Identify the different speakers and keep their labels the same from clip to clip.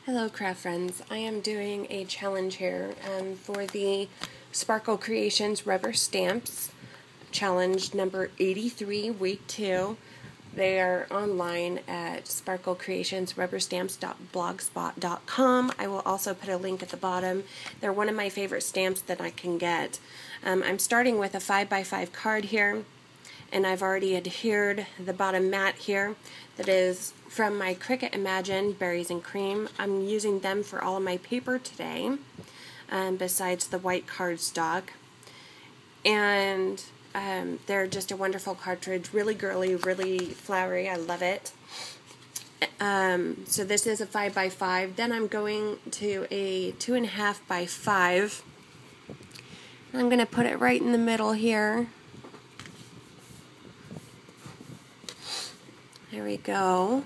Speaker 1: Hello craft friends, I am doing a challenge here for the Sparkle Creations Rubber Stamps challenge number 83, week 2. They are online at sparklecreationsrubberstamps.blogspot.com. I will also put a link at the bottom. They're one of my favorite stamps that I can get. I'm starting with a 5x5 card here, and I've already adhered the bottom mat here that is from my Cricut Imagine Berries and Cream. I'm using them for all of my paper today, besides the white cardstock. And they're just a wonderful cartridge, really girly, really flowery. I love it. So this is a 5x5. Then I'm going to a 2.5x5. I'm going to put it right in the middle here. There we go.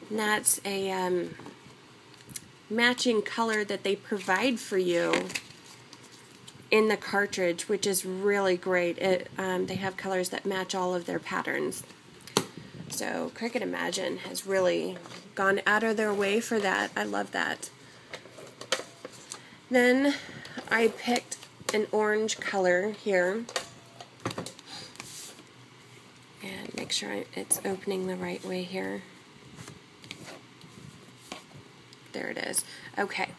Speaker 1: And that's a matching color that they provide for you in the cartridge, which is really great. They have colors that match all of their patterns. So Cricut Imagine has really gone out of their way for that. I love that. Then I picked an orange color here. And make sure it's opening the right way here. There it is. Okay.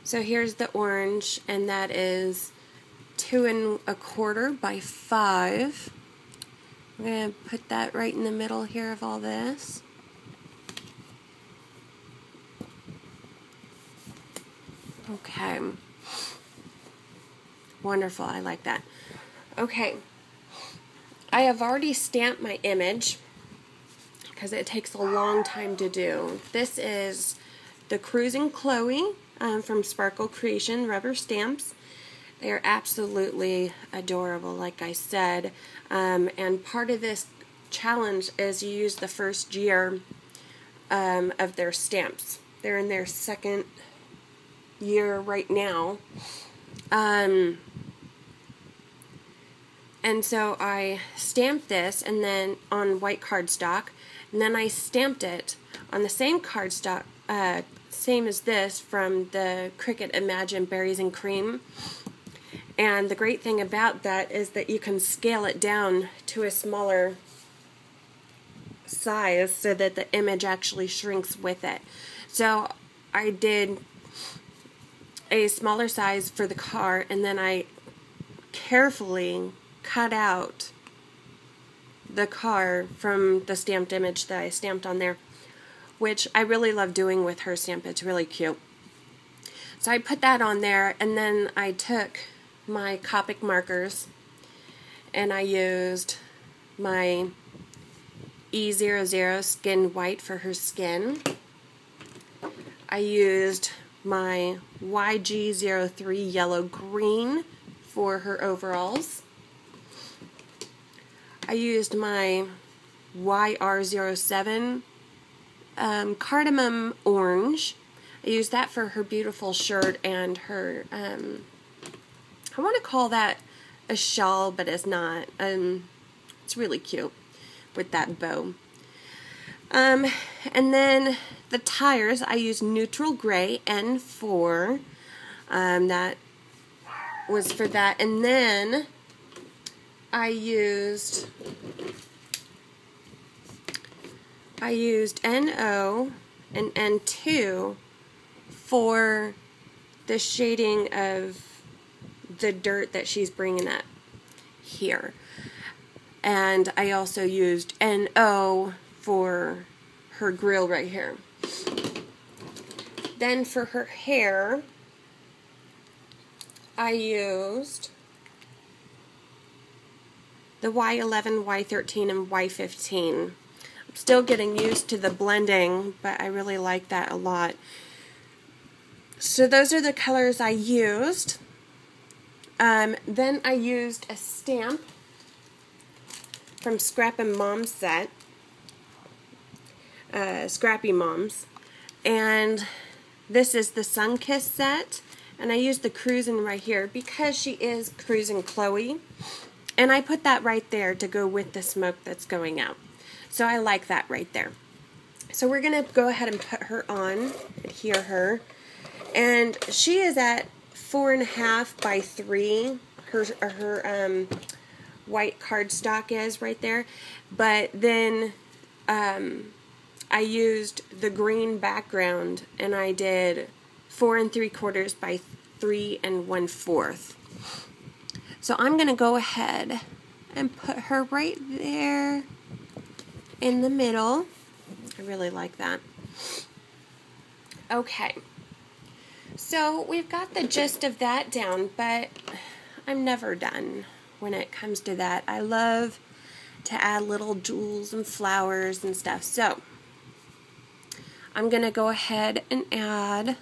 Speaker 1: So here's the orange, and that is 2.25 by 5. I'm going to put that right in the middle here of all this. Okay. Wonderful. I like that. Okay. I have already stamped my image because it takes a long time to do. This is the Cruising Chloe from Sparkle Creation Rubber Stamps. They are absolutely adorable, like I said. And part of this challenge is you use the first year of their stamps. They're in their second year right now. And so I stamped this and then on white cardstock, and then I stamped it on the same cardstock, same as this from the Cricut Imagine Berries and Cream. And the great thing about that is that you can scale it down to a smaller size so that the image actually shrinks with it. So I did a smaller size for the card, and then I carefully cut out the car from the stamped image that I stamped on there, which I really love doing with her stamp. It's really cute. So I put that on there, and then I took my Copic markers and I used my E00 Skin White for her skin. I used my YG03 Yellow Green for her overalls. I used my YR07 Cardamom Orange. I used that for her beautiful shirt and her, I want to call that a shawl, but it's not. It's really cute with that bow. And then the tires, I used Neutral Gray N4. That was for that. And then I used NO and N2 for the shading of the dirt that she's bringing up here. And I also used NO for her grill right here. Then for her hair, I used the Y11, Y13, and Y15. I'm still getting used to the blending, but I really like that a lot. So those are the colors I used. Then I used a stamp from Scrappin' Mom's set, Scrappy Moms, and this is the Sunkiss set, and I used the Cruisin' right here because she is Cruisin' Chloe. And I put that right there to go with the smoke that's going out. So I like that right there. So we're going to go ahead and put her on, adhere her. And she is at 4.5 by 3. Her white cardstock is right there. But then I used the green background, and I did 4 3/4 by 3 1/4. So I'm going to go ahead and put her right there in the middle. I really like that. Okay. So we've got the gist of that down, but I'm never done when it comes to that. I love to add little jewels and flowers and stuff. So I'm going to go ahead and add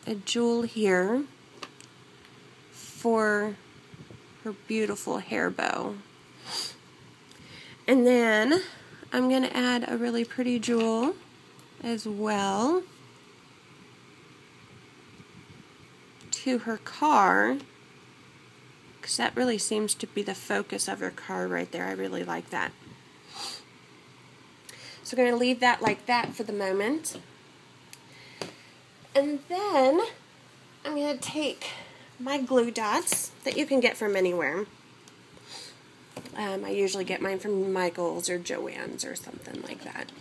Speaker 1: a jewel here for her beautiful hair bow. And then I'm going to add a really pretty jewel as well to her car, because that really seems to be the focus of her car right there. I really like that. So we're going to leave that like that for the moment. And then I'm going to take my glue dots that you can get from anywhere. I usually get mine from Michael's or Joann's or something like that.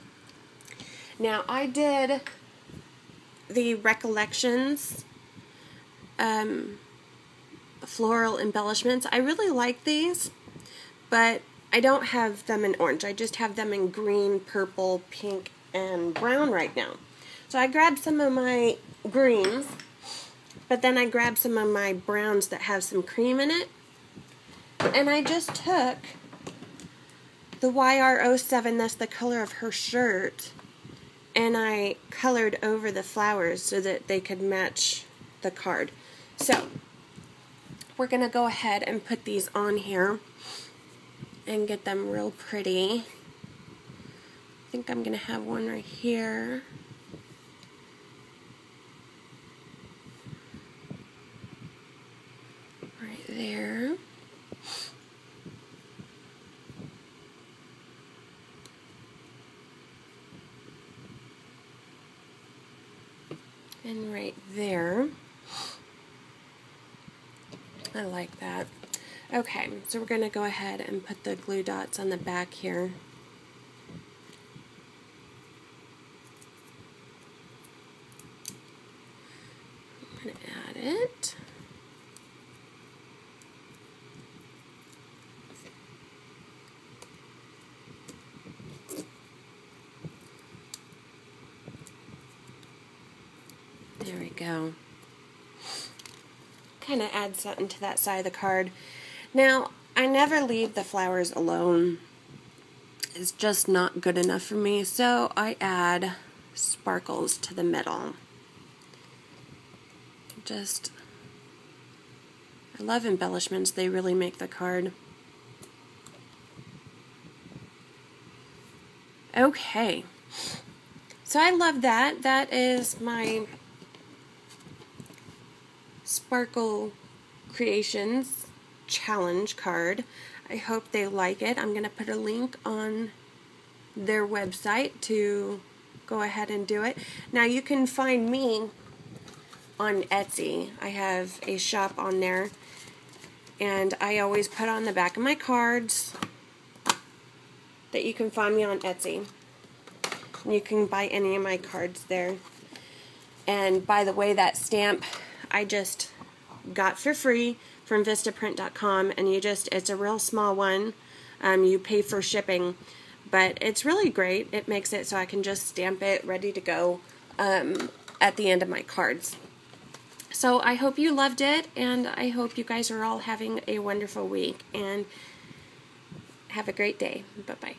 Speaker 1: Now, I did the Recollections floral embellishments. I really like these, but I don't have them in orange. I just have them in green, purple, pink, and brown right now. So I grabbed some of my greens, but then I grabbed some of my browns that have some cream in it. And I just took the YR07, that's the color of her shirt, and I colored over the flowers so that they could match the card. So we're going to go ahead and put these on here and get them real pretty. I think I'm going to have one right here. Right there. And right there. I like that. Okay, so we're going to go ahead and put the glue dots on the back here. I'm going to add it. There we go. Kind of add something to that side of the card. Now, I never leave the flowers alone. It's just not good enough for me, so I add sparkles to the middle. I love embellishments. They really make the card. Okay. So I love that. That is my Sparkle Creations challenge card. I hope they like it. I'm going to put a link on their website to go ahead and do it. Now you can find me on Etsy. I have a shop on there, and I always put on the back of my cards that you can find me on Etsy. You can buy any of my cards there. And by the way, that stamp I just got for free from Vistaprint.com, and it's a real small one. You pay for shipping, but it's really great. It makes it so I can just stamp it ready to go at the end of my cards. So I hope you loved it, and I hope you guys are all having a wonderful week, and have a great day. Bye-bye.